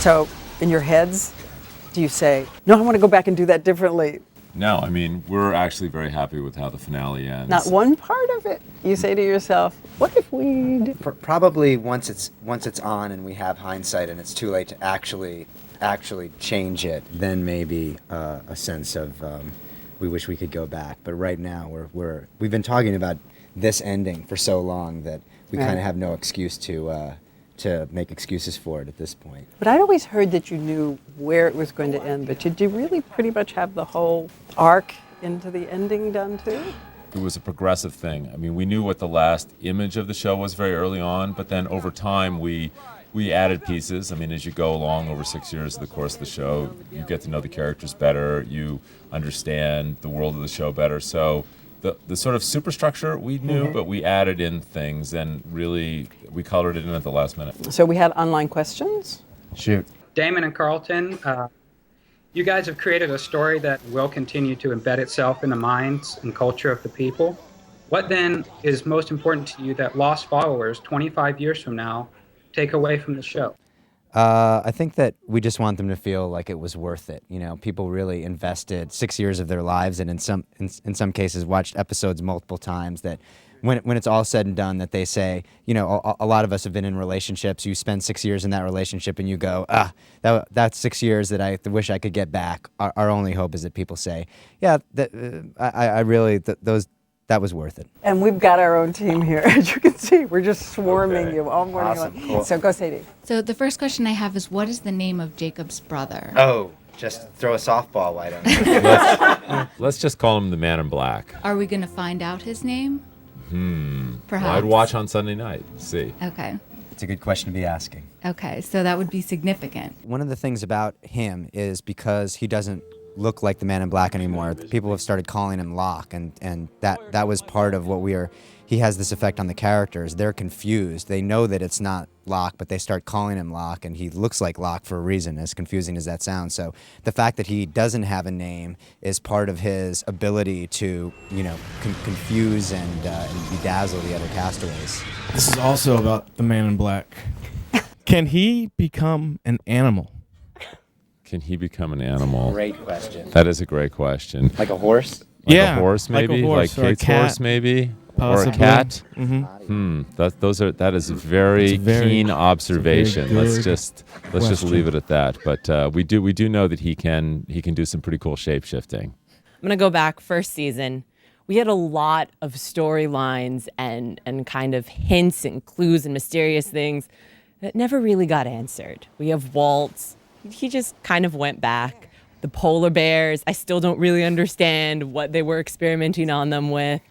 So, in your heads, do you say, no, I want to go back and do that differently? No, I mean, we're actually very happy with how the finale ends. Not one part of it. You say to yourself, what if we'd... Probably once it's on and we have hindsight and it's too late to actually change it, then maybe a sense of we wish we could go back. But right now we've been talking about this ending for so long that we kind of have no excuse to make excuses for it at this point. But I'd always heard that you knew where it was going to end, but did you really pretty much have the whole arc into the ending done too? It was a progressive thing. I mean, we knew what the last image of the show was very early on, but then over time we added pieces. I mean, as you go along over 6 years of the course of the show, you get to know the characters better, you understand the world of the show better. So the sort of superstructure we knew, but we added in things and really we colored it in at the last minute. So we had online questions? Shoot. Damon and Carlton, you guys have created a story that will continue to embed itself in the minds and culture of the people. What then is most important to you that lost followers 25 years from now take away from the show? I think that we just want them to feel like it was worth it. You know, people really invested 6 years of their lives, and in some cases watched episodes multiple times. That when it's all said and done, that they say, you know, a lot of us have been in relationships. You spend 6 years in that relationship, and you go, that's 6 years that I wish I could get back. Our only hope is that people say, yeah, that was worth it. And we've got our own team here. As you can see, we're just swarming you all morning Awesome. long. Cool. So go, Sadie. So the first question I have is, what is the name of Jacob's brother? Oh, just throw a softball, why don't you? Let's just call him the Man in Black. Are we going to find out his name? Perhaps. Well, I'd watch on Sunday night, see. Okay. It's a good question to be asking. Okay, so that would be significant. One of the things about him is because he doesn't look like the Man in Black anymore, people have started calling him Locke, and that was part of what he has this effect on the characters. They're confused. They know that it's not Locke, but they start calling him Locke, and he looks like Locke for a reason, as confusing as that sounds. So the fact that he doesn't have a name is part of his ability to, you know, confuse and bedazzle the other castaways. This is also about the Man in Black. Can he become an animal? Can he become an animal? Great question. That is a great question. Like a horse? Like Yeah, a horse, maybe? like a horse or a Kate's cat, horse, maybe? possibly. Or a cat? Mm-hmm. That is a very keen observation. Let's just leave it at that. But we do know that he can do some pretty cool shape shifting. I'm gonna go back first season. We had a lot of storylines and kind of hints and clues and mysterious things that never really got answered. We have Waltz. He just kind of went back. The polar bears, I still don't really understand what they were experimenting on them with.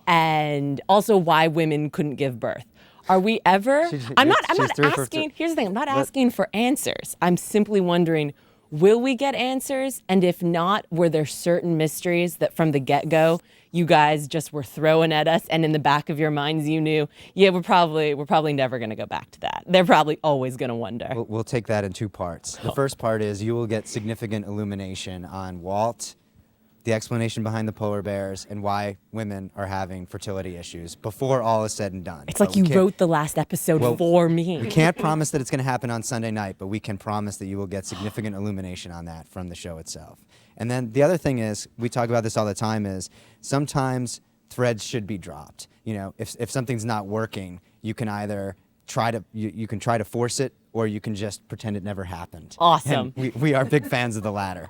And also why women couldn't give birth. Are we ever? I'm not asking, here's the thing, I'm not asking for answers. I'm simply wondering, will we get answers? And if not, were there certain mysteries that from the get-go you guys just were throwing at us, and in the back of your minds you knew, yeah, we're probably never going to go back to that. They're probably always going to wonder. We'll take that in two parts. The first part is you will get significant illumination on Walt, the explanation behind the polar bears, and why women are having fertility issues before all is said and done. It's like you wrote the last episode for me. We can't promise that it's going to happen on Sunday night, but we can promise that you will get significant illumination on that from the show itself. And then the other thing is, we talk about this all the time, is sometimes threads should be dropped. You know, if something's not working, you can either try to force it, or you can just pretend it never happened. Awesome. And we are big fans of the latter.